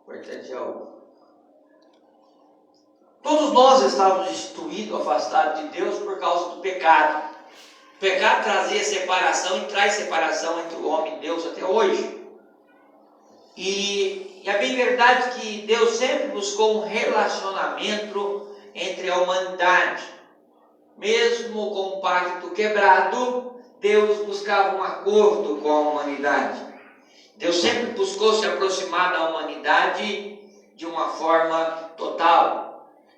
importante é o... Todos nós estávamos destituídos, afastados de Deus por causa do pecado. O pecado trazia separação e traz separação entre o homem e Deus até hoje. E é bem verdade que Deus sempre buscou um relacionamento entre a humanidade. Mesmo com o pacto quebrado, Deus buscava um acordo com a humanidade. Deus sempre buscou se aproximar da humanidade de uma forma total.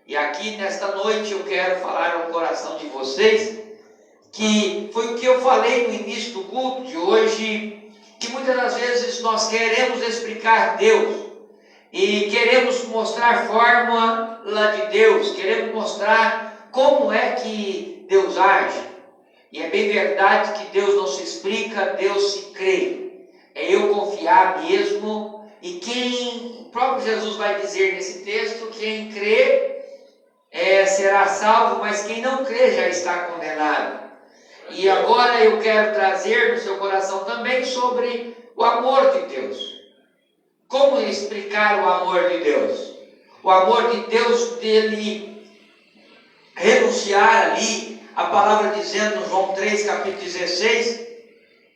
E aqui nesta noite eu quero falar ao coração de vocês, que foi o que eu falei no início do culto de hoje, que muitas das vezes nós queremos explicar Deus, e queremos mostrar fórmula de Deus, queremos mostrar como é que Deus age. E é bem verdade que Deus não se explica, Deus se crê. É eu confiar mesmo, e o próprio Jesus vai dizer nesse texto, quem crê será salvo, mas quem não crê já está condenado. E agora eu quero trazer no seu coração também sobre o amor de Deus. Como explicar o amor de Deus? O amor de Deus, dele renunciar ali, a palavra dizendo no João 3, capítulo 16,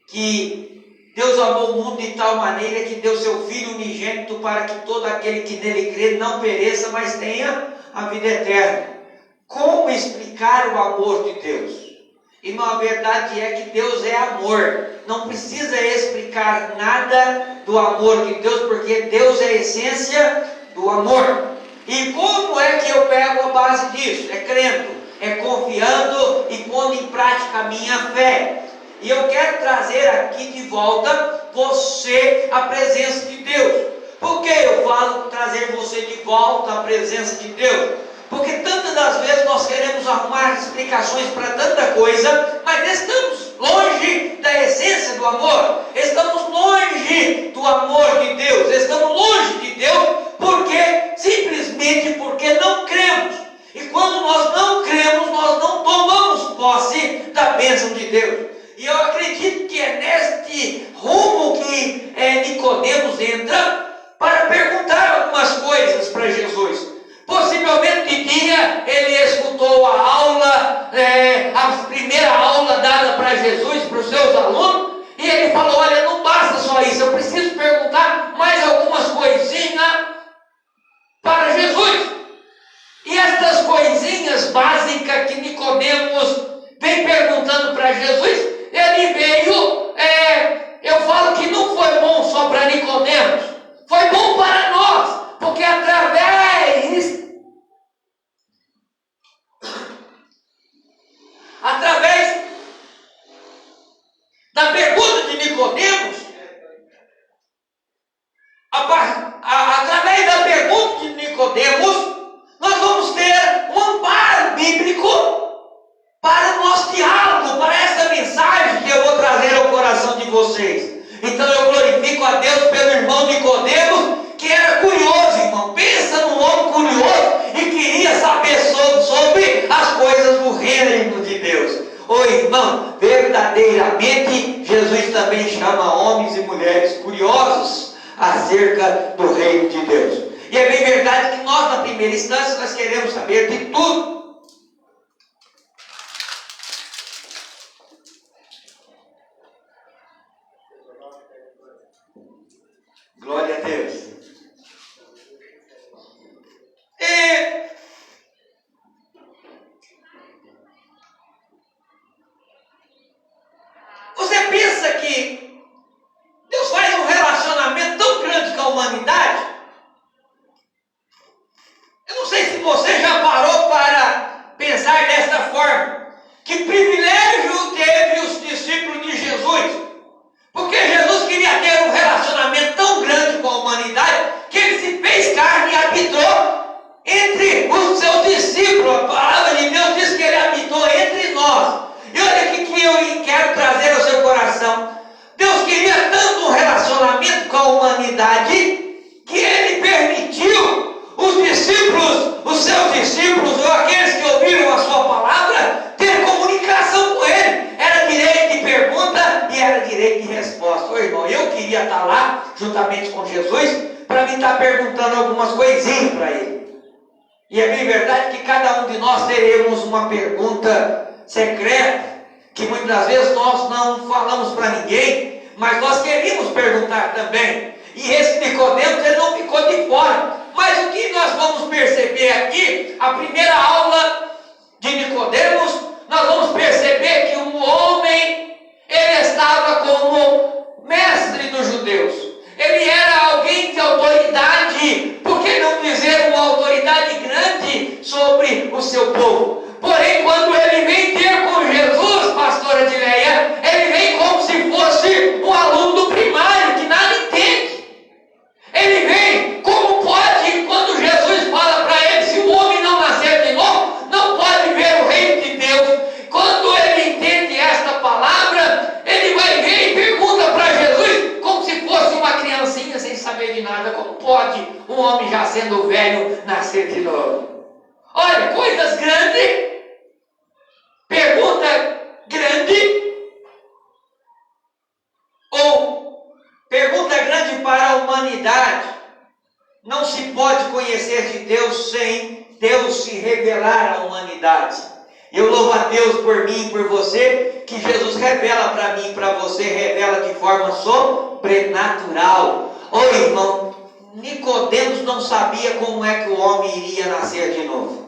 que Deus amou o mundo de tal maneira que deu seu Filho unigênito para que todo aquele que nele crê não pereça, mas tenha a vida eterna. Como explicar o amor de Deus? E na verdade é que Deus é amor. Não precisa explicar nada do amor de Deus, porque Deus é a essência do amor. E como é que eu pego a base disso? É crendo, é confiando e pondo em prática a minha fé. E eu quero trazer aqui de volta você à presença de Deus. Por que eu falo trazer você de volta à presença de Deus? Porque tantas das vezes nós queremos arrumar explicações para tanta coisa, mas estamos longe da essência do amor, estamos longe do amor de Deus, estamos longe de Deus, simplesmente porque não cremos. E quando nós não cremos, nós não tomamos posse da bênção de Deus. E eu acredito que é neste rumo que Nicodemos entra para perguntar algumas coisas para Jesus. Possivelmente de dia ele escutou a aula, a primeira aula dada para Jesus, para os seus alunos, e ele falou: olha, não basta só isso, eu preciso perguntar mais algumas coisinhas para Jesus. E estas coisinhas básicas que Nicodemos vem perguntando para Jesus, ele veio, eu falo que não foi bom só para Nicodemos, foi bom para nós, porque através da pergunta de Nicodemos, através da pergunta de Nicodemos, nós vamos ter um amparo bíblico para o nosso diálogo, para essa mensagem que eu vou trazer ao coração de vocês. Então eu glorifico a Deus pelo irmão Nicodemos, que era curioso, irmão. Pensa num homem curioso e queria saber sobre as coisas do reino de Deus. Ô irmão, verdadeiramente Jesus também chama homens e mulheres curiosos acerca do reino de Deus. E é bem verdade que nós, na primeira instância, nós queremos saber de tudo. Glória a Deus. Você pensa que Deus faz um relacionamento tão grande com a humanidade? Eu não sei se você já parou para pensar desta forma. Que privilégio teve os discípulos de Jesus? Porque Jesus queria ter um relacionamento tão grande com a humanidade que ele se fez carne e habitou entre os seus discípulos. A palavra de Deus diz que ele habitou entre nós. E olha aqui que eu quero trazer ao seu coração. Deus queria tanto um relacionamento com a humanidade que ele permitiu os discípulos, os seus discípulos, ou aqueles que ouviram a sua palavra, ter comunicação com ele. Era direito de pergunta e era direito de resposta. Ô irmão, eu queria estar lá juntamente com Jesus para mim estar perguntando algumas coisinhas para Ele. E é bem verdade que cada um de nós teremos uma pergunta secreta, que muitas das vezes nós não falamos para ninguém, mas nós queríamos perguntar também. E esse Nicodemos, ele não ficou de fora. Mas o que nós vamos perceber aqui, a primeira aula de Nicodemos, nós vamos perceber que um homem, ele estava como mestre dos judeus. Ele era alguém de autoridade, por que não dizer uma autoridade grande sobre o seu povo? Porém, quando ele vem ter com Jesus, pastora Dileia, ele vem como se fosse um aluno primário que nada entende. Ele vem como pode, quando Jesus fala para ele, se o homem não nascer de novo, não pode ver o reino de Deus. Quando ele entende esta palavra, ele vai ver e pergunta para Jesus, como se fosse uma criancinha sem saber de nada, como pode um homem já sendo velho nascer de novo? Olha, coisas grandes, pergunta grande, ou pergunta grande para a humanidade. Não se pode conhecer de Deus sem Deus se revelar à humanidade. Eu louvo a Deus por mim e por você, que Jesus revela para mim e para você, revela de forma sobrenatural. Ô irmão, Nicodemos não sabia como é que o homem iria nascer de novo.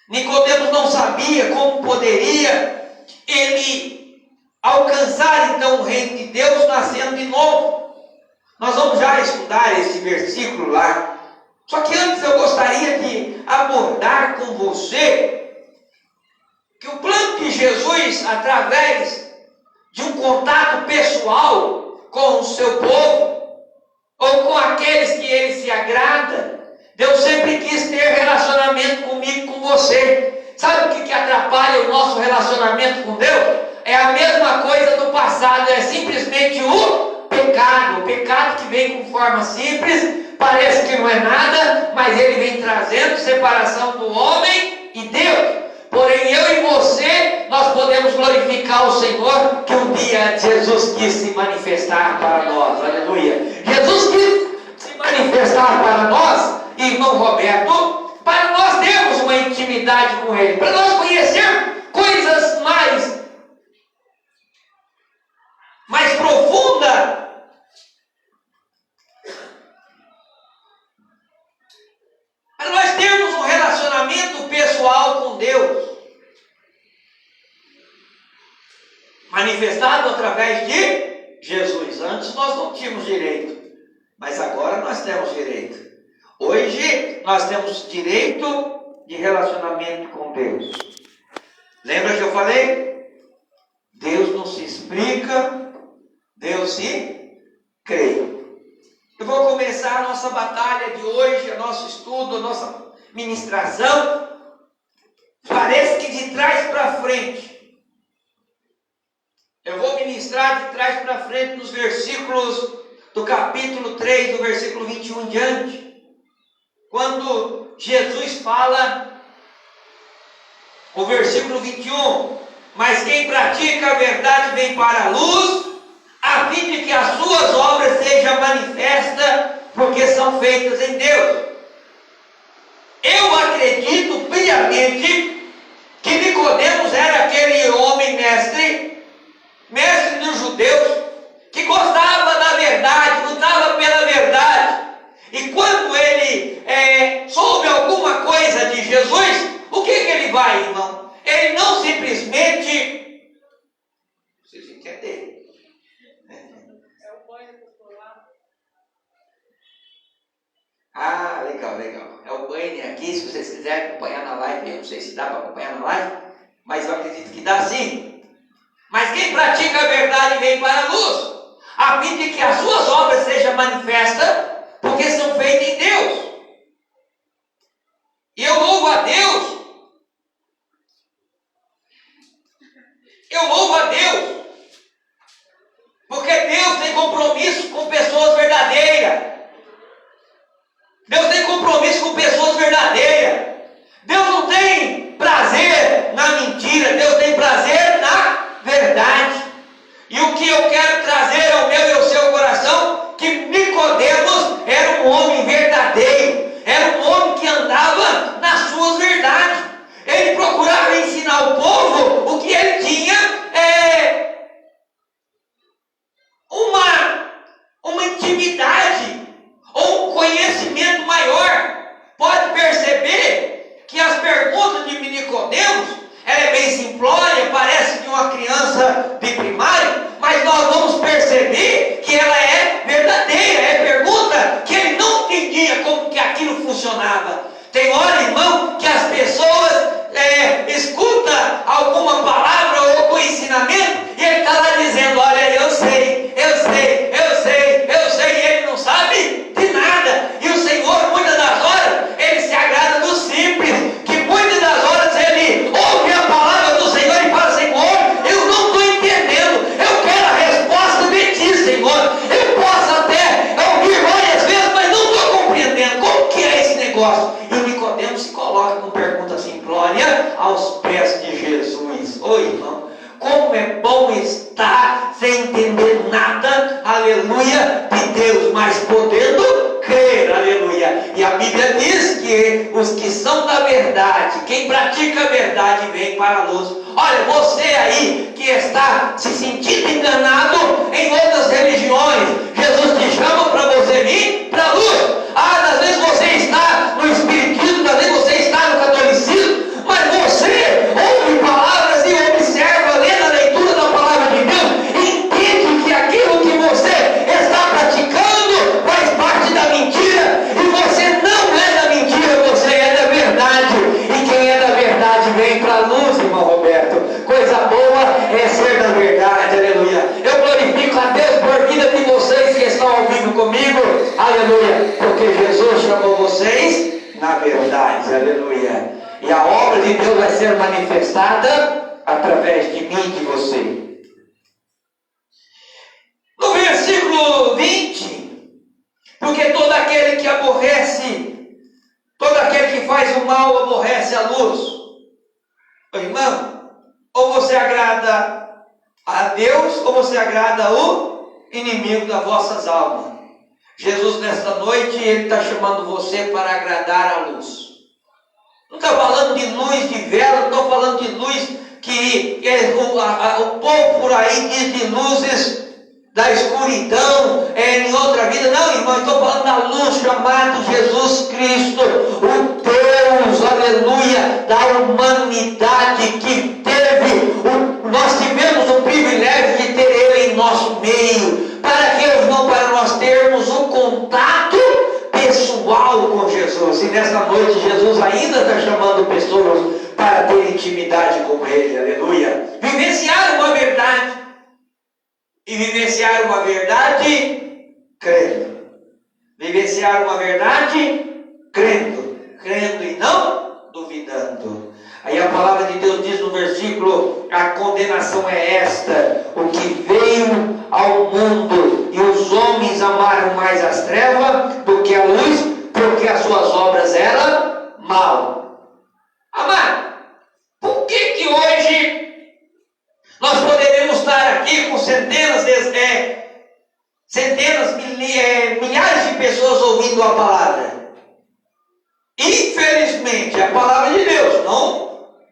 Nicodemos não sabia como poderia ele alcançar então o reino de Deus nascendo de novo. Nós vamos já estudar esse versículo lá. Só que antes eu gostaria de abordar com você que o plano de Jesus, através de um contato pessoal com o seu povo, ou com aqueles que ele se agrada, Deus sempre quis ter relacionamento comigo, com você. Sabe o que atrapalha o nosso relacionamento com Deus? É a mesma coisa do passado, é simplesmente o pecado. O pecado que vem com forma simples, parece que não é nada, mas ele vem trazendo separação do homem e Deus. Porém, eu e você, nós podemos glorificar o Senhor, que um dia Jesus quis se manifestar para nós. Aleluia. Jesus quis se manifestar para nós, irmão Roberto, para nós termos uma intimidade com Ele, para nós conhecermos coisas mais profundas. Para nós termos um relacionamento pessoal com Deus, manifestado através de Jesus. Antes nós não tínhamos direito, mas agora nós temos direito. Hoje nós temos direito de relacionamento com Deus. Lembra que eu falei? Deus não se explica, Deus se crê. Eu vou começar a nossa batalha de hoje, o nosso estudo, a nossa ministração. Parece que de trás para frente. Eu vou ministrar de trás para frente nos versículos do capítulo 3, do versículo 21 em diante. Quando Jesus fala, o versículo 21, mas quem pratica a verdade vem para a luz, a fim de que as suas obras sejam manifestas, porque são feitas em Deus. Eu acredito piamente que Nicodemos era aquele homem mestre dos judeus, que gostava da verdade, lutava pela verdade. E quando ele soube alguma coisa de Jesus, o que ele vai, irmão? Ele não simplesmente... Vocês entenderam? Ah, legal. É o banner aqui, se vocês quiserem acompanhar na live. Eu não sei se dá para acompanhar na live, mas eu acredito que dá sim. Mas quem pratica a verdade vem para a luz, a fim de que as suas obras sejam manifestas, porque são feitas em Deus. E eu louvo a Deus. Porque Deus tem compromisso com pessoas verdadeiras. Deus tem compromisso com pessoas verdadeiras. Deus não tem prazer na mentira, Deus tem prazer na verdade. E o que eu quero trazer ao meu e ao seu coração, que Nicodemos um homem verdadeiro, era um homem que andava nas suas verdades. Ele procurava ensinar o povo o que ele tinha uma intimidade ou um conhecimento maior. Pode perceber que as perguntas de Nicodemos, ela é bem simplória, parece de uma criança de primário, mas nós vamos perceber que ela é verdadeira, é pergunta que ele não entendia como que aquilo funcionava. Tem hora, irmão, que as pessoas escutam alguma palavra ou algum ensinamento e ele está lá dizendo: olha, eu sei, e ele não sabe de nada. E o Senhor, muitas das horas, ele se agrada do simples, que muitas das horas ele ouve a palavra do Senhor e fala: Senhor, eu não estou entendendo, eu quero a resposta de ti, Senhor. Eu posso até ouvir várias vezes, mas não estou compreendendo como que é esse negócio. E Nicodemos se coloca com pergunta simplória aos pés de Jesus. Oi, irmão, como é bom estar sem entender nada, aleluia, de Deus, mas podendo crer, aleluia. E a Bíblia diz que os que são da verdade, quem pratica a verdade, vem para a luz. Olha, você aí que está se sentindo enganado em outras religiões, Jesus te chama para você vir para a luz. Às vezes você está no espiritismo, às vezes você está no catolicismo, mas você ouve palavras e observa, lendo a leitura da palavra de Deus, e entende que aquilo que você está praticando faz parte da mentira, e você não é da mentira, você é da verdade. E quem é da verdade vem para a luz, irmão Roberto. Coisa boa é ser da verdade, aleluia. Eu glorifico a Deus por vida de vocês que estão ouvindo comigo, aleluia, porque Jesus chamou vocês na verdade, aleluia. E a obra de Deus vai ser manifestada através de mim e de você. No versículo 20, porque todo aquele que aborrece, todo aquele que faz o mal aborrece a luz. Irmão, ou você agrada a Deus, ou você agrada o inimigo das vossas almas. Jesus, nesta noite, Ele está chamando você para agradar a luz. Não está falando de luz de vela, não estou falando de luz que o povo por aí diz de luzes da escuridão, em outra vida. Não, irmão, estou falando da luz chamada Jesus Cristo, o Deus, aleluia, da humanidade que nós tivemos o privilégio de ter Ele em nosso meio, para nós termos um contato pessoal com Jesus. E nesta noite Jesus ainda está chamando pessoas para ter intimidade com Ele, aleluia. Vivenciar uma verdade, e vivenciar uma verdade crendo. Vivenciar uma verdade crendo e não duvidando. Aí a palavra de Deus diz no versículo: a condenação é esta, o que veio ao mundo, e os homens amaram mais as trevas do que a luz, porque as suas obras eram mal. Amado, por que hoje nós poderíamos estar aqui com milhares de pessoas ouvindo a palavra? Infelizmente, a palavra de Deus, não?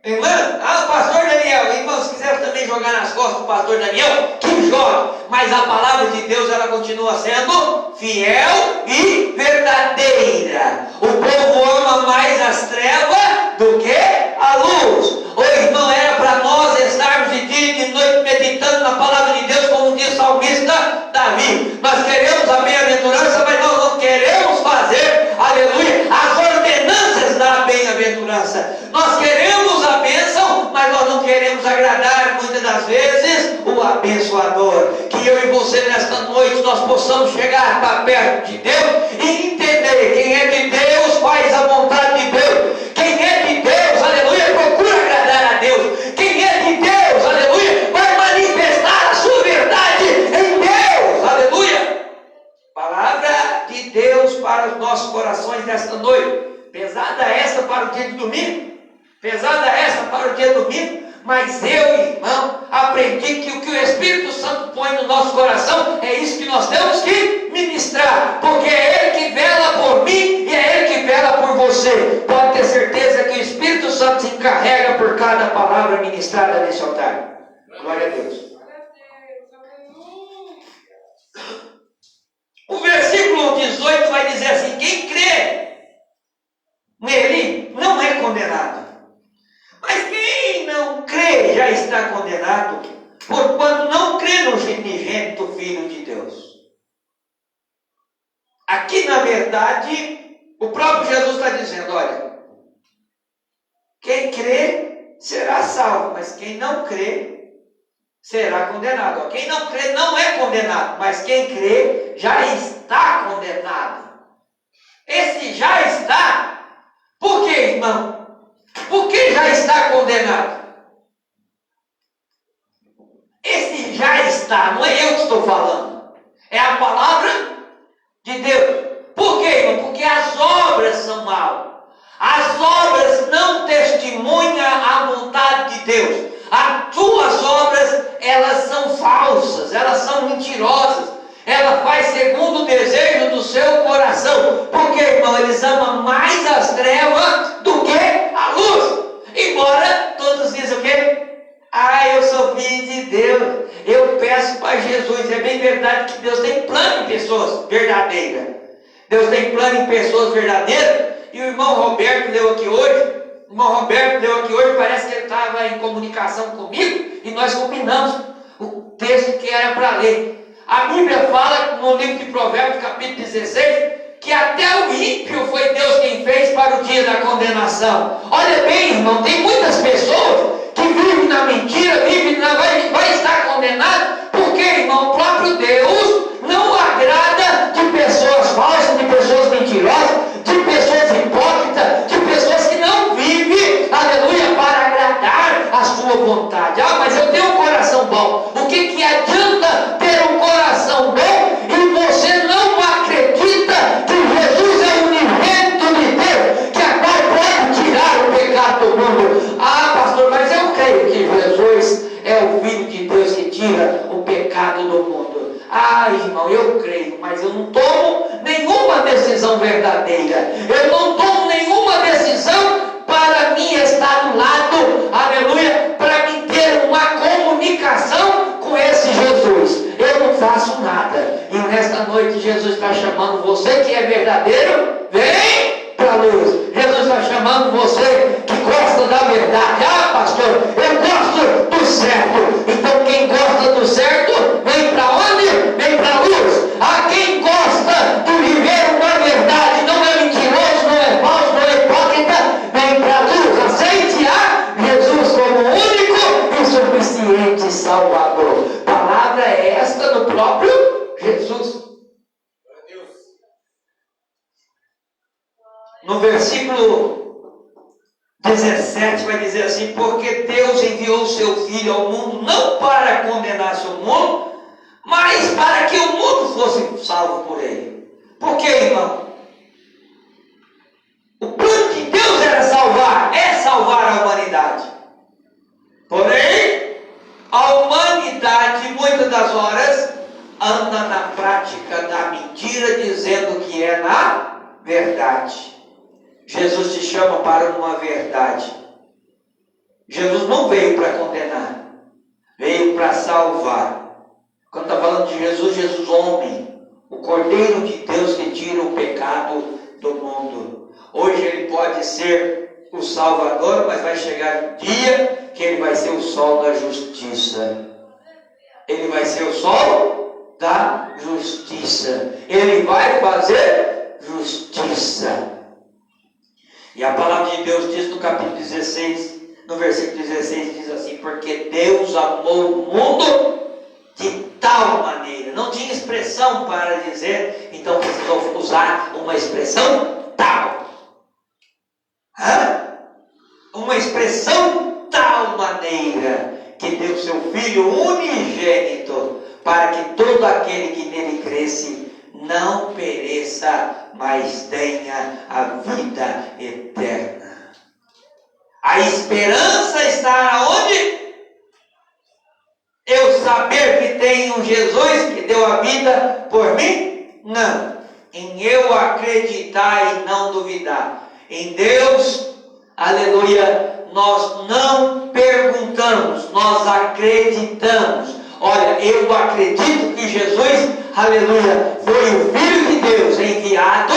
Irmã, o pastor Daniel, irmão, se quiser também jogar nas costas do pastor Daniel, que jogue. Mas a palavra de Deus, ela continua sendo fiel e verdadeira. O povo ama mais as trevas do que a luz. Ô irmão, era para nós estarmos de dia e de noite meditando na palavra de Deus, como diz o salmista Davi. Nós queremos a bem-aventurança, mas nós não queremos fazer, aleluia, as ordenanças da bem-aventurança. Nós queremos a bênção, mas nós não queremos agradar muitas das vezes o abençoador. Que eu e você nesta noite nós possamos chegar para perto de Deus e entender: quem é de Deus faz a vontade de Deus. Quem é de Deus, aleluia, procura agradar a Deus. Quem é de Deus, aleluia, vai manifestar a sua verdade em Deus, aleluia. Palavra de Deus para os nossos corações nesta noite. Pesada essa para o dia de domingo, pesada essa para o dia de domingo, mas eu, irmão, aprendi que o que o Espírito Santo põe no nosso coração é isso que nós temos que ministrar, porque é Ele que vela você pode ter certeza que o Espírito Santo se encarrega por cada palavra ministrada nesse altar. Glória a Deus. O versículo 18 vai dizer assim: quem crê nele não é condenado. Mas quem não crê já está condenado, porquanto não crê no unigênito Filho de Deus. Aqui, na verdade, o próprio Jesus está dizendo: olha, quem crê será salvo, mas quem não crê será condenado. Quem não crê não é condenado, mas quem crê já está condenado. Esse já está. Por quê, irmão? Por que já está condenado? Esse já está, não é eu que estou falando. É a palavra de Deus. Por quê, irmão? Porque as obras são mal. As obras não testemunham a vontade de Deus. As tuas obras, elas são falsas, elas são mentirosas. Ela faz segundo o desejo do seu coração. Porque, irmão, eles amam mais as trevas do que a luz. Embora todos dizem o quê? Eu sou filho de Deus. Eu peço para Jesus. É bem verdade que Deus tem plano em pessoas verdadeiras. Deus tem plano em pessoas verdadeiras. E o irmão Roberto leu aqui hoje. Parece que ele estava em comunicação comigo e nós combinamos o texto que era para ler. A Bíblia fala no livro de Provérbios, capítulo 16, que até o ímpio foi Deus quem fez para o dia da condenação. Olha bem, irmão, tem muitas pessoas que vivem na mentira, vai estar condenado, porque, irmão, o próprio Deus não agrada de pessoas falsas, de pessoas mentirosas, de pessoas hipócritas, de pessoas que não vivem, aleluia, para agradar a sua vontade. Mas eu tenho um coração bom. O que adianta ter um coração bom e você não acredita que Jesus é o unigênito de Deus, que agora pode tirar o pecado do mundo? Pastor, mas eu creio que Jesus é o Filho de Deus que tira o pecado do mundo. Irmão, eu creio, mas eu não tomo nenhuma decisão verdadeira. Eu não tomo nenhuma decisão para mim estar do lado, aleluia, para mim ter uma comunicação com esse Jesus. Eu não faço nada. E nesta noite Jesus está chamando você que é verdadeiro, vem para a luz. Jesus está chamando você que gosta da verdade. Pastor, eu gosto do certo. Então quem gosta do certo, vem para onde? Vem para a luz. Quem gosta de viver uma verdade, não é mentiroso, não é falso, não é hipócrita, vem para a luz. Aceite Jesus como o único e suficiente Salvador. Palavra é esta do próprio Jesus. No versículo 17 vai dizer assim: porque Deus enviou o seu Filho ao mundo não para condenar-se ao mundo, mas para que o mundo fosse salvo por ele. Por quê, irmão? O plano de Deus era salvar a humanidade. Porém, a humanidade, muitas das horas, anda na prática da mentira, dizendo que é na verdade. Jesus te chama para uma verdade. Jesus não veio para condenar, veio para salvar. Quando está falando de Jesus, Jesus homem, o Cordeiro de Deus que tira o pecado do mundo. Hoje ele pode ser o Salvador, mas vai chegar um dia que ele vai ser o sol da justiça. Ele vai ser o sol da justiça. Ele vai fazer justiça. E a palavra de Deus diz no capítulo 16, no versículo 16, diz assim: porque Deus amou o mundo de tal maneira. Não tinha expressão para dizer, então precisou usar uma expressão tal. Uma expressão tal maneira, que deu seu Filho unigênito, para que todo aquele que nele cresce não pereça, mas tenha a vida eterna. A esperança está aonde? Eu saber que tenho um Jesus que deu a vida por mim? Não. Em eu acreditar e não duvidar. Em Deus, aleluia, nós não perguntamos, nós acreditamos. Olha, eu acredito que Jesus, aleluia, foi o Filho de Deus enviado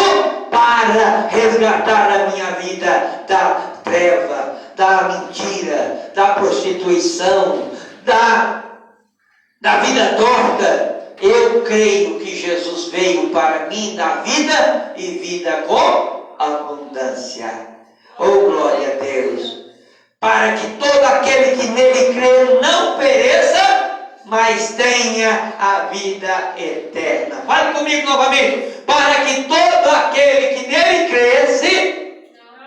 para resgatar a minha vida da treva, da mentira, da prostituição, da vida torta. Eu creio que Jesus veio para mim dar vida e vida com abundância. Oh, glória a Deus! Para que todo aquele que nele crê não pereça, mas tenha a vida eterna. Fale comigo novamente. Para que todo aquele que nele cresce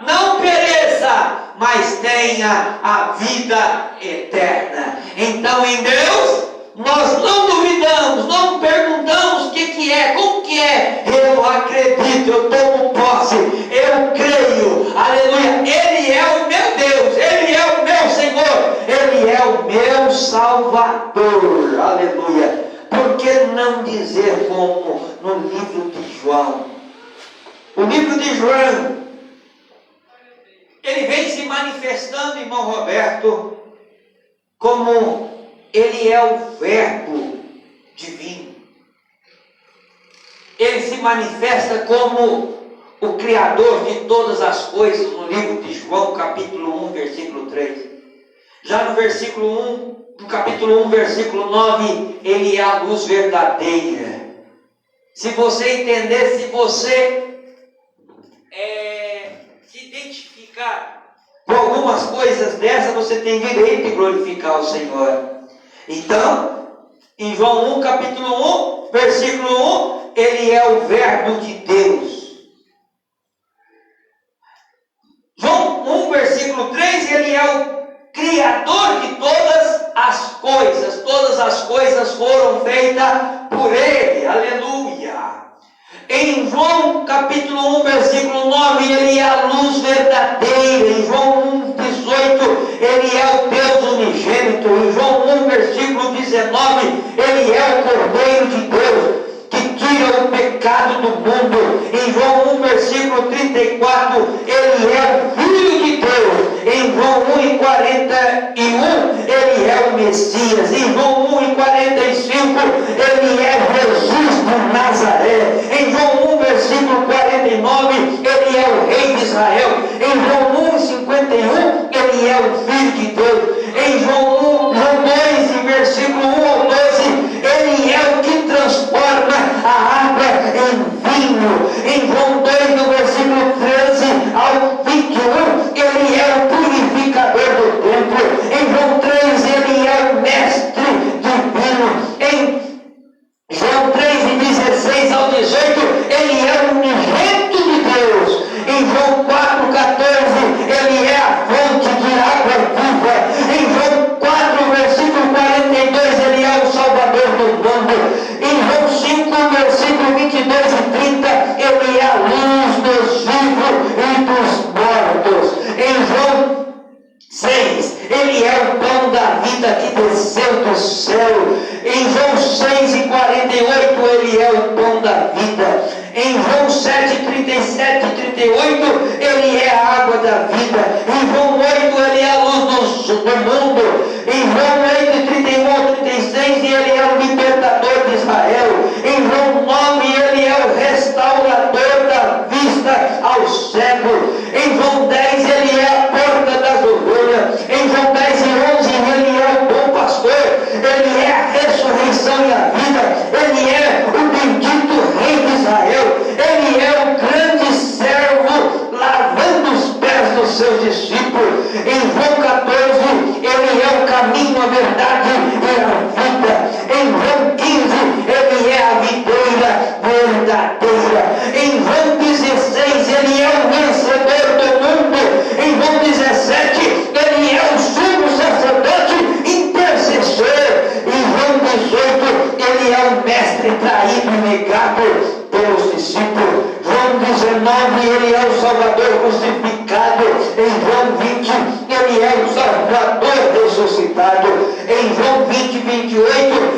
não pereça, mas tenha a vida eterna. Então, em Deus, nós não duvidamos, não perguntamos o que é, como que é. Eu acredito, eu tomo posse, eu creio, aleluia. Ele é o meu Deus, Ele é o meu Senhor, Ele é o meu Salvador, aleluia. Por que não dizer como no livro de João? O livro de João, ele vem se manifestando, irmão Roberto, como ele é o Verbo divino. Ele se manifesta como o Criador de todas as coisas no livro de João, capítulo 1, versículo 3. Já no versículo 1, no capítulo 1, versículo 9, ele é a luz verdadeira. Se você entender, se você se identificar com algumas coisas dessas, você tem direito de glorificar o Senhor. Então, em João 1, capítulo 1, versículo 1, ele é o Verbo de Deus. João 1, versículo 3, ele é o Criador de todas as coisas foram feitas por ele, aleluia. Em João capítulo 1, versículo 9, ele é a luz verdadeira. Em João 1, 18, ele é o Deus unigênito. Em João 1, versículo 19, ele é o Cordeiro de Deus, que tira o pecado do mundo. Em João 1, versículo 34, ele é o Filho de Deus. Em João 1 e 41, ele é o Messias. Em João 1 e 45, ele é Jesus de Nazaré. Em João 1, versículo 49, ele é o Rei de Israel. Em João 1 e 51, ele é o Filho de Deus. Em João 2, versículo 1 ao 12, ele é o que transforma a água em vinho. Em João 2, no versículo 13 ao 21, ele é o purificador do templo. Em João 3, ele é o mestre divino. Em João 3, 16 ao 18, ele é o unigênito de Deus. Em João 4, 14, ele é a fonte de água viva. Em João 4, versículo 42, ele é o Salvador do mundo. Em João 5, versículo 22 e 30, ele é a luz dos vivos e dos mortos. Em João 6, ele é o pão da vida que desceu do céu. Em João 6 e 48, ele é o pão da vida. Em João 7, 37 e 38, ele é a água da vida. Em João 8, ele é a luz do mundo. Em João 8, 31 ao 36, ele é o libertador de Israel. Em João 9, ele é o restaurador da vista ao cego. Em João 10, ele é a porta das ovelhas. Em João 10 e 11, ele é o bom pastor. Ele é a ressurreição e a vida. Ele é o bendito Rei de Israel. Ele é o grande servo lavando os pés dos seus discípulos. Em João 14, ele é o caminho, a verdade e a vida. Em João 15, ele é a videira verdadeira. Em João 16, ele é o vencedor do mundo. Em João 17, ele é o sumo sacerdote intercessor. Em João 18, ele é o mestre traído e negado pelos discípulos. João 19, ele é o Salvador crucificado. Em João 20, ele é o Salvador ressuscitado. Em João 20, 28,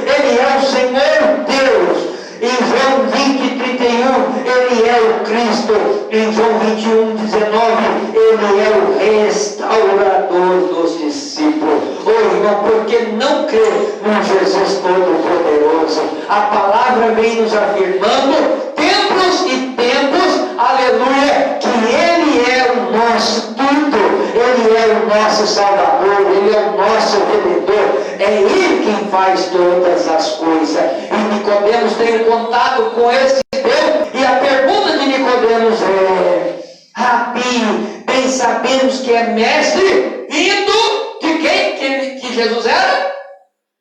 ele é o Senhor Deus. Em João 20, 31, Ele é o Cristo. Em João 21:19, Ele é o restaurador dos discípulos. Irmão, porque não crê num Jesus Todo-Poderoso? A palavra vem nos afirmando, tempos e tempos, aleluia, que Ele é o nosso tudo, Ele é o nosso Salvador, Ele é o nosso Redentor, é Ele quem faz todas as coisas. E Nicodemos tem contato com esse Deus, e a pergunta de Nicodemos é: Rabi, bem sabemos que é mestre, vindo de quem? Que Jesus era?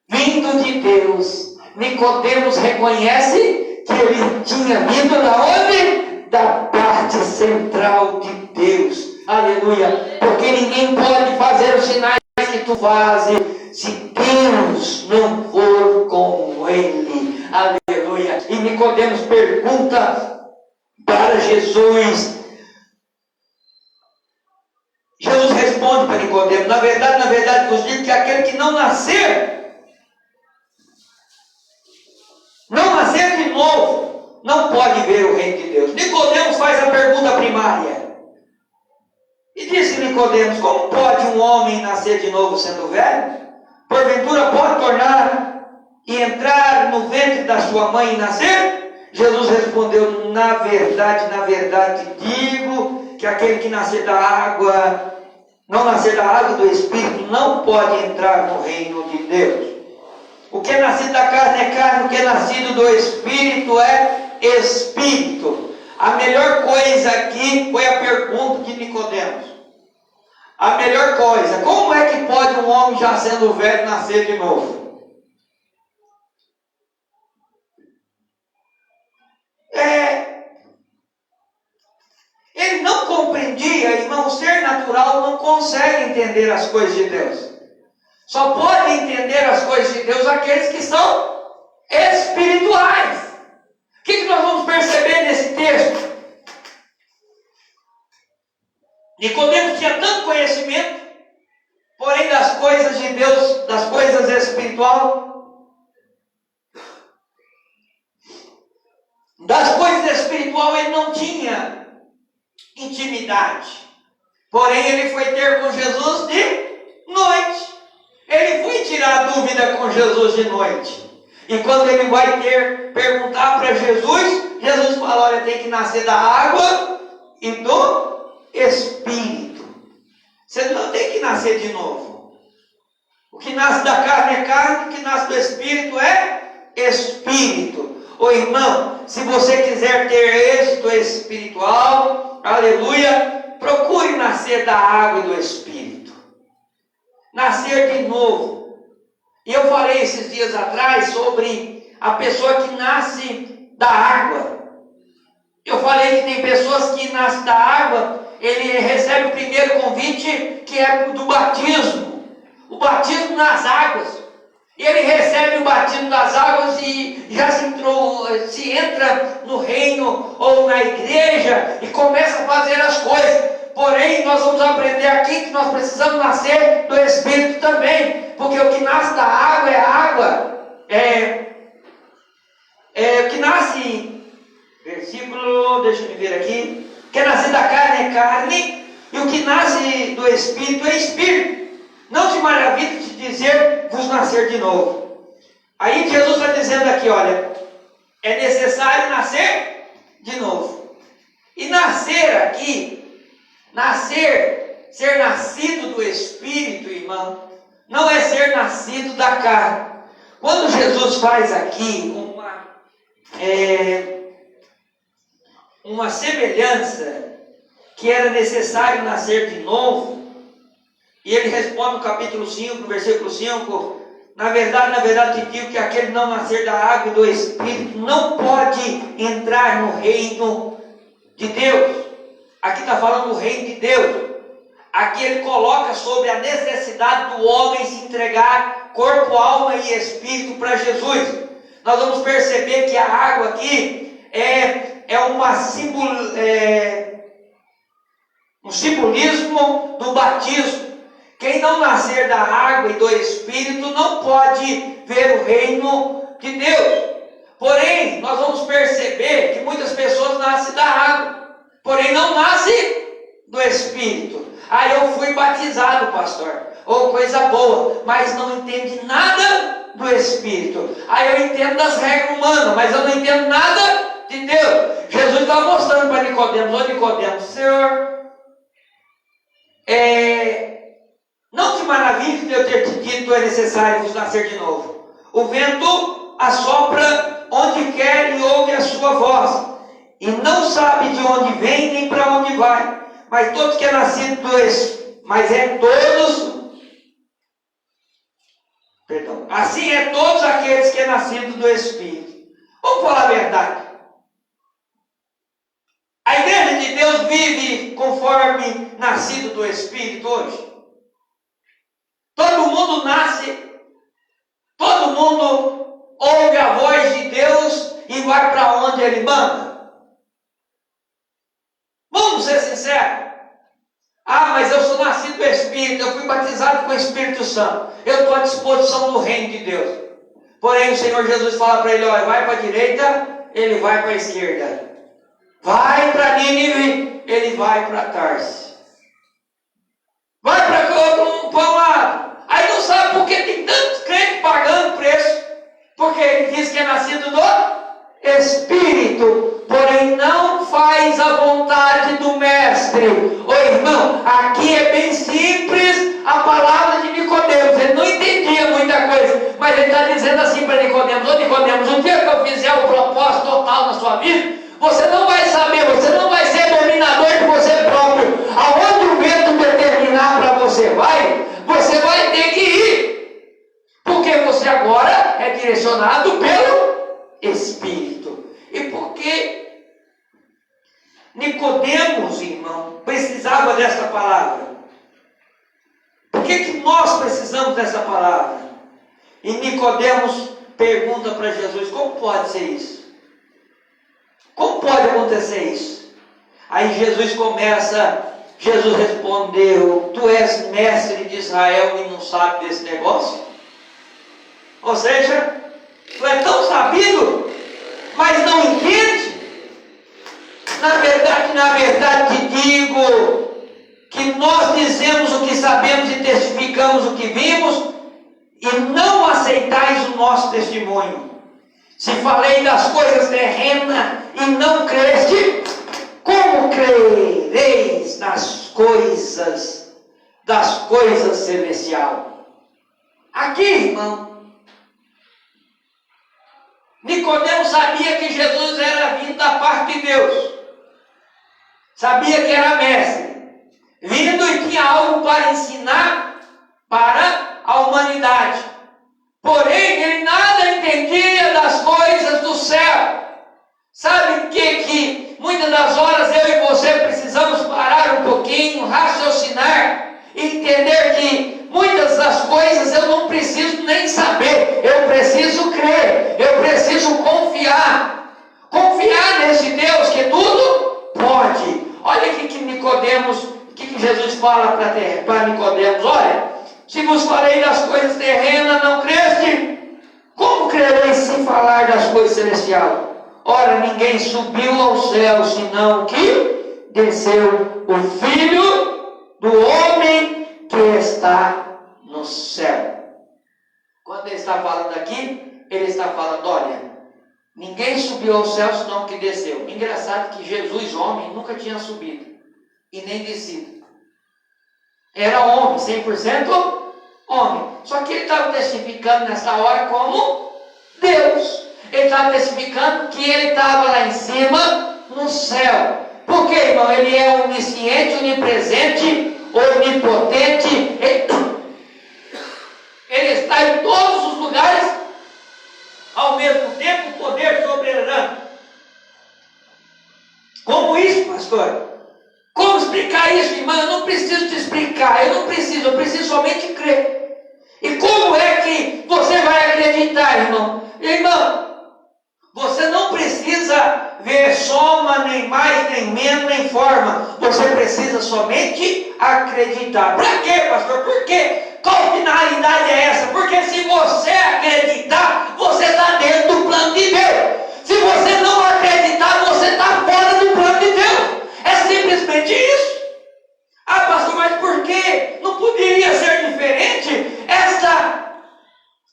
Vindo de Deus. Nicodemos reconhece que ele tinha vindo da onde? Da parte central de Deus. Aleluia. Porque ninguém pode fazer os sinais que tu fazes se Deus não for com ele. Aleluia. E Nicodemos pergunta para Jesus. Jesus responde para Nicodemos: na verdade vos digo que aquele que não nascer de novo, não pode ver o reino de Deus. Nicodemos faz a pergunta primária. E disse Nicodemos: como pode um homem nascer de novo sendo velho? Porventura pode tornar e entrar no ventre da sua mãe e nascer? Jesus respondeu: na verdade digo que aquele que nascer da água, não nascer da água e do Espírito, não pode entrar no reino de Deus. O que é nascido da carne é carne, o que é nascido do Espírito é Espírito. A melhor coisa aqui foi a pergunta de Nicodemos. A melhor coisa: como é que pode um homem já sendo velho nascer de novo? Ele não compreendia, irmão. O ser natural não consegue entender as coisas de Deus. Só pode entender as coisas de Deus aqueles que são espirituais. O que nós vamos perceber nesse texto? Nicodemos tinha tanto conhecimento, porém das coisas de Deus, das coisas espirituais, ele não tinha intimidade. Porém, ele foi ter com Jesus de noite. Ele foi tirar a dúvida com Jesus de noite. E quando ele vai perguntar para Jesus, Jesus fala: olha, tem que nascer da água e do Espírito. Você não tem que nascer de novo. O que nasce da carne é carne, o que nasce do Espírito é Espírito. Ô irmão, se você quiser ter êxito espiritual, aleluia, procure nascer da água e do Espírito. Nascer de novo. E eu falei esses dias atrás sobre a pessoa que nasce da água. Eu falei que tem pessoas que nascem da água, ele recebe o primeiro convite, que é do batismo. O batismo nas águas. Ele recebe o batismo das águas e já se entra no reino ou na igreja e começa a fazer as coisas. Porém, nós vamos aprender aqui que nós precisamos nascer do Espírito também. Porque o que nasce da água é água. O que nasce, versículo, deixa eu ver aqui. O que nasce da carne é carne, e o que nasce do Espírito é Espírito. Não te maravilhe de dizer, vos nascer de novo. Aí Jesus está dizendo aqui, olha, é necessário nascer de novo. E nascer aqui, ser nascido do Espírito, irmão, não é ser nascido da carne. Quando Jesus faz aqui uma semelhança, que era necessário nascer de novo, e ele responde no capítulo 5, no versículo 5, na verdade te digo que aquele que não nascer da água e do Espírito não pode entrar no reino de Deus. Aqui está falando do reino de Deus. Aqui ele coloca sobre a necessidade do homem se entregar corpo, alma e espírito para Jesus. Nós vamos perceber que a água aqui é um simbolismo do batismo. Quem não nascer da água e do Espírito não pode ver o reino de Deus. Porém, nós vamos perceber que muitas pessoas nascem da água, porém não nascem do Espírito. Aí eu fui batizado, pastor, coisa boa, mas não entende nada do Espírito. Aí eu entendo das regras humanas, mas eu não entendo nada de Deus. Jesus estava mostrando para Nicodemos: Nicodemos, Senhor, não te maravilhe de eu ter te dito, é necessário vos nascer de novo. O vento assopra onde quer e ouve a sua voz, e não sabe de onde vem nem para onde vai. Mas todos que é nascido do Espírito, assim é todos aqueles que é nascido do Espírito. Vamos falar a verdade. A igreja de Deus vive conforme nascido do Espírito hoje. Todo mundo nasce, todo mundo ouve a voz de Deus e vai para onde Ele manda. Vamos ser sinceros. Mas eu sou nascido do Espírito, eu fui batizado com o Espírito Santo, eu estou à disposição do reino de Deus. Porém o Senhor Jesus fala para ele: vai para a direita, ele vai para a esquerda. Vai para Nínive, ele vai para Tarsis. Vai para um lado. Aí não sabe por que tem tantos crentes pagando preço, porque ele diz que é nascido do Espírito, porém não faz a vontade do Mestre. Irmão, aqui é bem simples a palavra de Nicodemos. Ele não entendia muita coisa, mas ele está dizendo assim para Nicodemos: Nicodemos, o dia que eu fizer o propósito total na sua vida, você não vai saber, você não vai ser dominador de você próprio. Aonde o vento determinar para você vai ter que ir, porque você agora é direcionado pelo Espírito. E porque Nicodemos, irmão, precisava dessa palavra? Por que nós precisamos dessa palavra? E Nicodemos pergunta para Jesus: como pode ser isso? Como pode acontecer isso? Aí Jesus respondeu: tu és mestre de Israel e não sabe desse negócio? Ou seja, tu é tão sabido, mas não entende? Na verdade te digo que nós dizemos o que sabemos e testificamos o que vimos, e não aceitais o nosso testemunho. Se falei das coisas terrenas e não creste, como crereis das coisas celestiais? Aqui, irmão, Nicodemos sabia que Jesus era vindo da parte de Deus, sabia que era mestre, vindo e tinha algo para ensinar para a humanidade. Porém, ele nada entendia das coisas do céu. Sabe o que muitas das horas eu e você precisamos parar um pouquinho, raciocinar e entender que muitas das coisas eu não preciso nem saber, eu preciso crer, eu preciso confiar nesse Deus que tudo pode. Olha aqui que Nicodemos, o que Jesus fala para Nicodemos: olha, se vos falei das coisas terrenas, não creste, como crereis se falar das coisas celestiais? Ora, ninguém subiu ao céu, senão que desceu o Filho do Homem que está no céu. Quando ele está falando aqui, ele está falando: olha, ninguém subiu ao céu, senão que desceu. Engraçado que Jesus, homem, nunca tinha subido e nem descido. Era homem, 100% homem. Só que ele estava testificando nessa hora como Deus. Ele estava testificando que ele estava lá em cima, no céu. Porque, irmão, ele é onisciente, onipresente, onipotente. Ele está em todos os lugares, ao mesmo tempo, poder soberano. Como isso, pastor? Como explicar isso, irmão? Eu não preciso te explicar, eu preciso somente crer. E como é que você vai acreditar, irmão? Irmão, você não precisa ver soma, nem mais, nem menos, nem forma. Você precisa somente acreditar. Para quê, pastor? Por quê? Qual finalidade é essa? Porque se você acreditar, você está dentro do plano de Deus. Se você não acreditar, você está fora do plano de Deus. É simplesmente isso. Ah, pastor, mas por que não poderia ser diferente?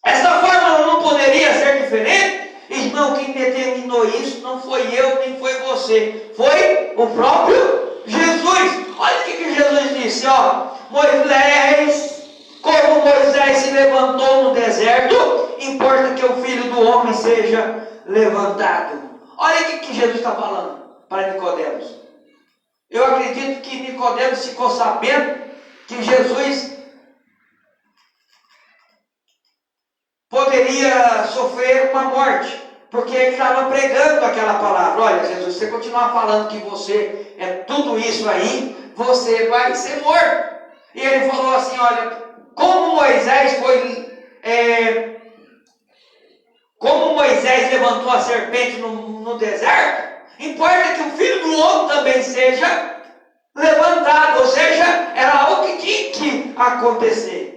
Essa fórmula não poderia ser diferente? Irmão, quem determinou isso não foi eu, nem foi você. Foi o próprio Jesus. Olha o que Jesus disse, ó. Moisés, como Moisés se levantou no deserto, importa que o Filho do Homem seja levantado. Olha o que Jesus está falando para Nicodemos. Eu acredito que Nicodemos ficou sabendo que Jesus poderia sofrer uma morte, porque ele estava pregando aquela palavra. Olha, Jesus, se você continuar falando que você é tudo isso aí, você vai ser morto. E ele falou assim, olha, como Moisés levantou a serpente no deserto, importa que o Filho do Homem também seja levantado, ou seja, era algo que tinha que acontecer.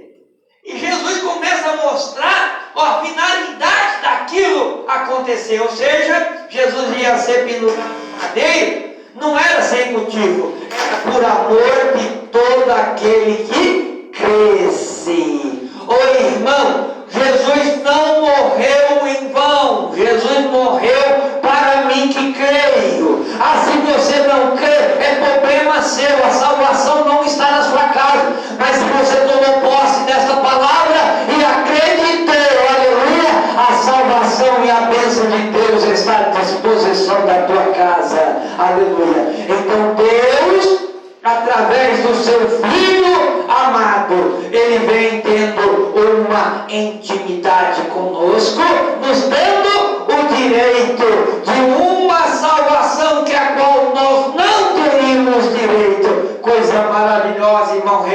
E Jesus começa a mostrar a finalidade daquilo acontecer, ou seja, Jesus ia ser pendurado no madeiro, não era sem motivo, era por amor de todo aquele que cresce. Ô irmão, Jesus não morreu em vão, Jesus morreu para mim que creio. Se você não crê, é problema seu, a salvação não está na sua casa, mas se você tomou posse dessa palavra e acreditou, aleluia, a salvação e a bênção de Deus está à disposição da tua casa, aleluia. Então Deus, através do seu Filho amado, ele vem tendo uma intimidade conosco, nos dando o direito de uma salvação que a qual nós não teríamos direito. Coisa maravilhosa, irmão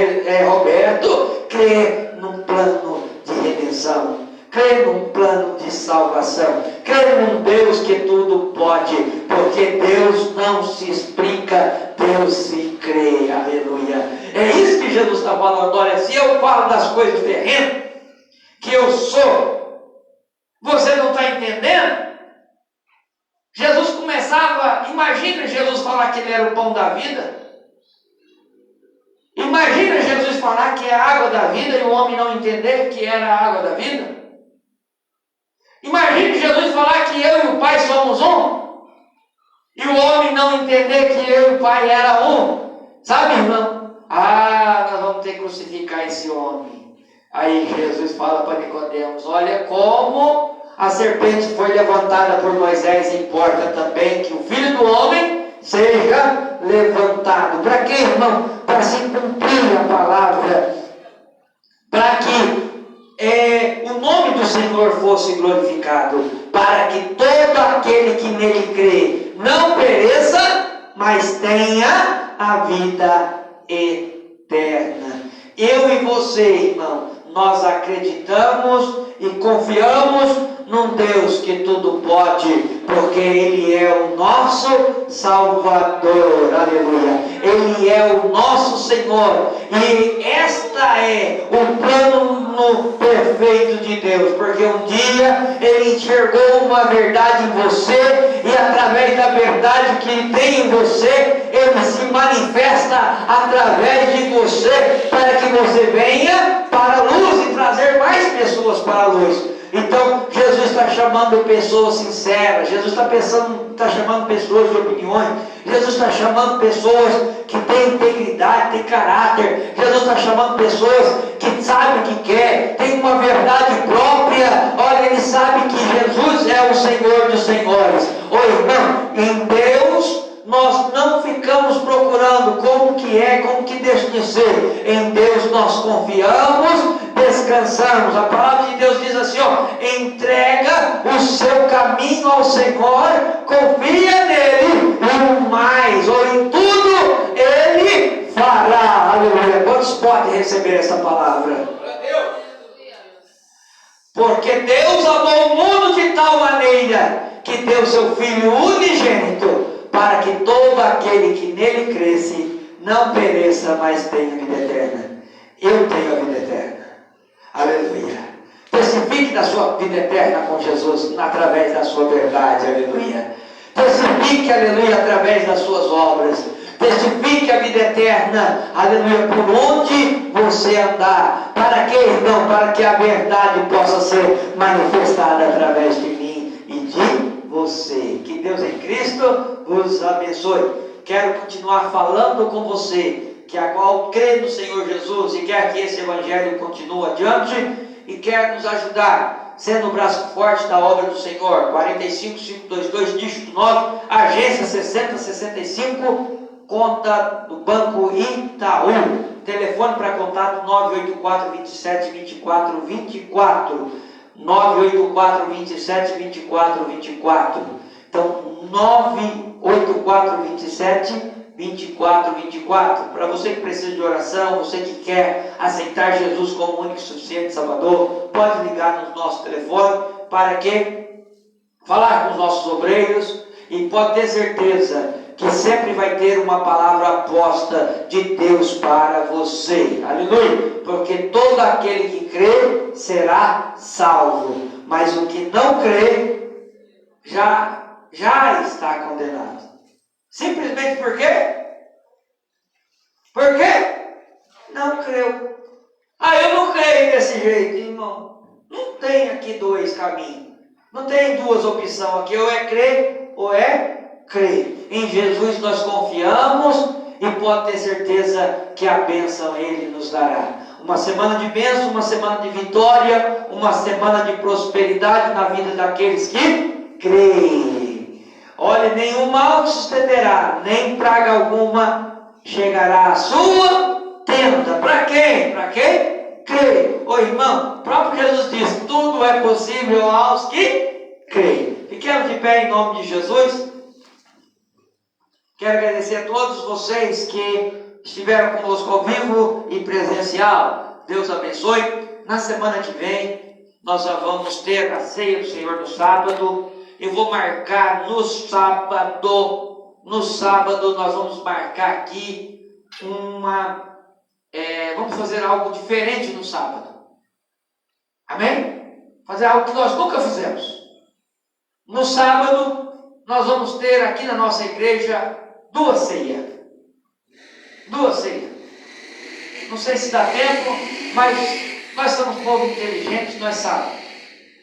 Roberto, crer num plano de redenção, crer num plano de salvação, crer num Deus que tudo pode, porque Deus não se explica, Deus se crê, aleluia. É isso que Jesus está falando. Olha, se eu falo das coisas terrenas, que eu sou, você não está entendendo? Jesus começava, imagina Jesus falar que ele era o pão da vida. Imagina Jesus falar que é a água da vida e o homem não entender que era a água da vida. Imagine Jesus falar que eu e o Pai somos um, e o homem não entender que eu e o Pai era um. Sabe, irmão? Nós vamos ter que crucificar esse homem. Aí Jesus fala para Nicodemos, olha como a serpente foi levantada por Moisés, importa também que o Filho do Homem seja levantado. Para quê, irmão? Para se cumprir a palavra, para que o nome do Senhor fosse glorificado, para que todo aquele que nele crê não pereça, mas tenha a vida eterna. Eu e você, irmão, nós acreditamos e confiamos num Deus que tudo pode, porque Ele é o nosso Salvador, aleluia. Ele é o nosso Senhor, e esta é o plano perfeito de Deus, porque um dia Ele enxergou uma verdade em você, e através da verdade que Ele tem em você, Ele se manifesta através de você, para que você venha para a luz e trazer mais pessoas para a luz. Então, Jesus está chamando pessoas sinceras, Jesus está chamando pessoas de opiniões, Jesus está chamando pessoas que têm integridade, têm caráter, Jesus está chamando pessoas que sabem o que quer, têm uma verdade própria. Olha, ele sabe que Jesus é o Senhor dos Senhores. Ô irmão, em Deus nós não ficamos procurando como que é, como que deixa de ser. Em Deus nós confiamos, descansamos. A palavra de Deus diz assim, entrega o seu caminho ao Senhor, confia nele, e o mais, ou em tudo, ele fará. Aleluia. Quantos podem receber essa palavra? Porque Deus amou o mundo de tal maneira que deu seu Filho unigênito, para que todo aquele que nele cresce não pereça, mas tenha vida eterna. Eu tenho a vida eterna. Aleluia. Testifique da sua vida eterna com Jesus através da sua verdade. Aleluia. Testifique, aleluia, através das suas obras. Testifique a vida eterna, aleluia, por onde você andar. Para que, irmão? Para que a verdade possa ser manifestada através de mim e de você. Que Deus em Cristo vos abençoe. Quero continuar falando com você, que a qual crê no Senhor Jesus e quer que esse Evangelho continue adiante e quer nos ajudar, sendo o braço forte da obra do Senhor. 45522, dígito 9, agência 6065, conta do Banco Itaú. Telefone para contato 984 27 24 24. 984 27 24 24. Então, 984 27 24 24. Para você que precisa de oração, você que quer aceitar Jesus como único e suficiente Salvador, pode ligar no nosso telefone para que falar com os nossos obreiros, e pode ter certeza que sempre vai ter uma palavra aposta de Deus para você. Aleluia! Porque todo aquele que crê será salvo, mas o que não crê já está condenado. Simplesmente por quê? Por quê? Não creu. Eu não creio desse jeito, irmão. Não tem aqui dois caminhos. Não tem duas opções aqui. Ou é crer, ou é crer. Em Jesus nós confiamos e pode ter certeza que a bênção Ele nos dará. Uma semana de bênção, uma semana de vitória, uma semana de prosperidade na vida daqueles que creem. Olha, nenhum mal te sucederá, nem praga alguma chegará à sua tenda. Para quem? Para quem crê. Ô irmão, o próprio Jesus diz: tudo é possível aos que creem. Fiquemos de pé em nome de Jesus. Quero agradecer a todos vocês que estiveram conosco ao vivo e presencial. Deus abençoe. Na semana que vem, nós já vamos ter a ceia do Senhor no sábado. Eu vou marcar no sábado nós vamos marcar aqui vamos fazer algo diferente no sábado. Amém? Fazer algo que nós nunca fizemos. No sábado, nós vamos ter aqui na nossa igreja duas ceias. Não sei se dá tempo, mas nós somos povo inteligente, nós sabemos.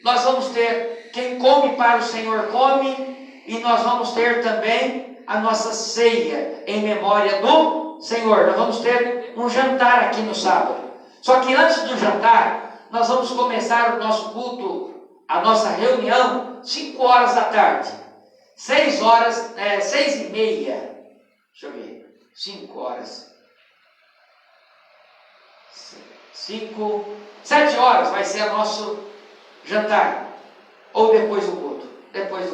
Nós vamos ter, quem come para o Senhor come, e nós vamos ter também a nossa ceia em memória do Senhor. Nós vamos ter um jantar aqui no sábado. Só que antes do jantar, nós vamos começar o nosso culto, a nossa reunião, 5 horas da tarde. 6h30. Deixa eu ver. 5 horas. 7 horas vai ser o nosso jantar. Ou depois do culto. Depois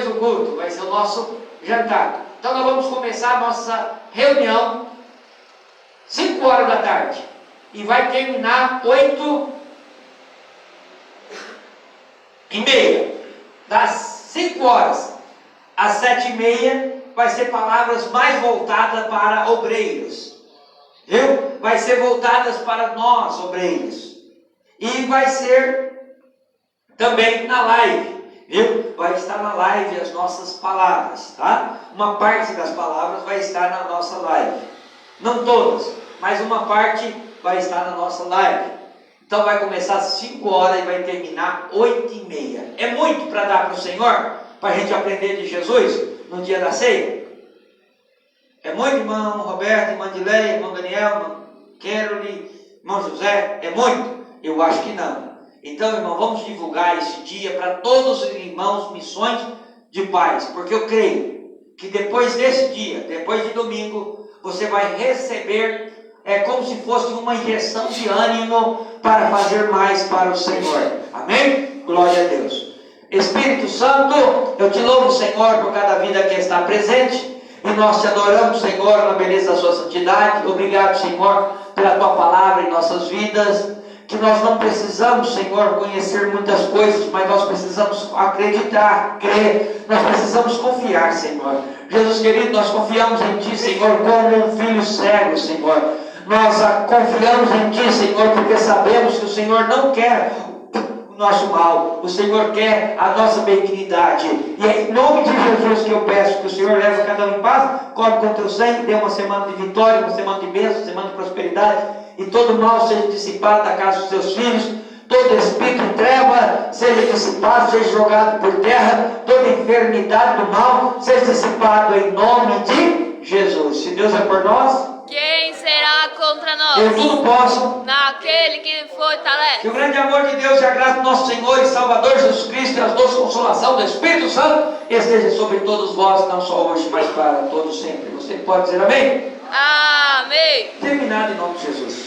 do culto vai ser o nosso jantar. Então nós vamos começar a nossa reunião 5 horas da tarde. E vai terminar 8h30. Das 5 horas às 7h30 vai ser palavras mais voltadas para obreiros. Viu? Vai ser voltadas para nós, obreiros. E vai ser também na live. Viu? Vai estar na live as nossas palavras, tá? Uma parte das palavras vai estar na nossa live. Não todas, mas uma parte vai estar na nossa live. Então vai começar às 5 horas e vai terminar 8h30. É muito para dar para o Senhor? Para a gente aprender de Jesus no dia da ceia? É muito, irmão Roberto, irmã Dileia, irmão Daniel, irmão Keroli, irmão José? É muito? Eu acho que não. Então, irmão, vamos divulgar esse dia para todos os irmãos Missões de Paz, porque eu creio que depois desse dia, depois de domingo, você vai receber, como se fosse uma injeção de ânimo para fazer mais para o Senhor. Amém? Glória a Deus. Espírito Santo, eu te louvo, Senhor, por cada vida que está presente, e nós te adoramos, Senhor, na beleza da sua santidade. Obrigado, Senhor, pela tua palavra em nossas vidas. Que nós não precisamos, Senhor, conhecer muitas coisas, mas nós precisamos acreditar, crer, nós precisamos confiar, Senhor. Jesus querido, nós confiamos em Ti, Senhor, como um filho cego, Senhor. Nós confiamos em Ti, Senhor, porque sabemos que o Senhor não quer o nosso mal. O Senhor quer a nossa benignidade. E é em nome de Jesus que eu peço que o Senhor leve cada um em paz, cobre com Teu sangue, dê uma semana de vitória, uma semana de bênção, uma semana de prosperidade, e todo mal seja dissipado da casa dos Teus filhos. Todo espírito de treva seja dissipado, seja jogado por terra. Toda enfermidade do mal seja dissipado em nome de Jesus. Se Deus é por nós, quem será contra nós? eu tudo posso. Naquele que fortalece. Que o grande amor de Deus e a graça do nosso Senhor e Salvador Jesus Cristo e a doce consolação do Espírito Santo esteja sobre todos vós, não só hoje, mas para todos sempre. Você pode dizer amém? Amém. Terminado em nome de Jesus.